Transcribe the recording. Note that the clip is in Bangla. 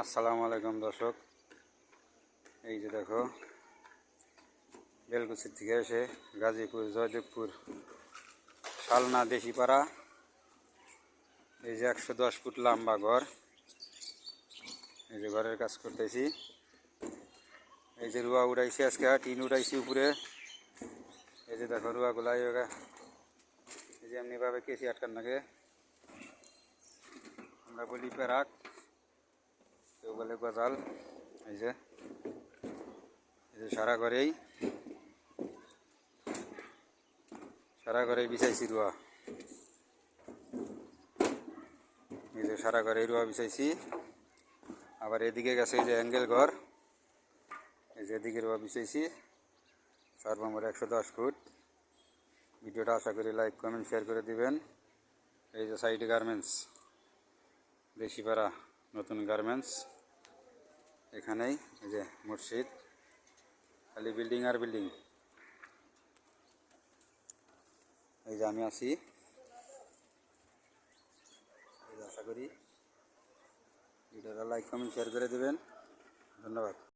আসসালামু আলাইকুম দর্শক, এই যে দেখো বেলকুচি থেকে এসে গাজীপুর জয়দেবপুর শালনা দেশিপাড়া। এই যে 110 ফুট লম্বা ঘর, এই যে ঘরের কাজ করতেছি। এই যে রুয়া উড়াইছি, আজকে টিন উড়াইছি উপরে। এই যে দেখো রুয়াগুলা এই যে এমনিভাবে কেসি আটকান লাগে, আমরা বলি পেরাক, কেউ বলে গজাল। এই যে সারা ঘরেই বিছাইছি রুয়া। এই যে সারা ঘরেই রুয়া বিছাইছি। আবার এদিকে গেছে এই যে অ্যাঙ্গেল ঘর, এই যে এদিকে রুয়া বিছাইছি। সর্বমোট 110 ফুট। ভিডিওটা আশা করি লাইক কমেন্ট শেয়ার করে দিবেন। এই যে সাইড গার্মেন্টস, দেশিপাড়া নতুন গার্মেন্টস। এখানেই এই যে মসজিদ, খালি বিল্ডিং আর বিল্ডিং। এই যে আমি আছি। আশা করি ভিডিওটা লাইক কমেন্ট শেয়ার করে দেবেন। ধন্যবাদ।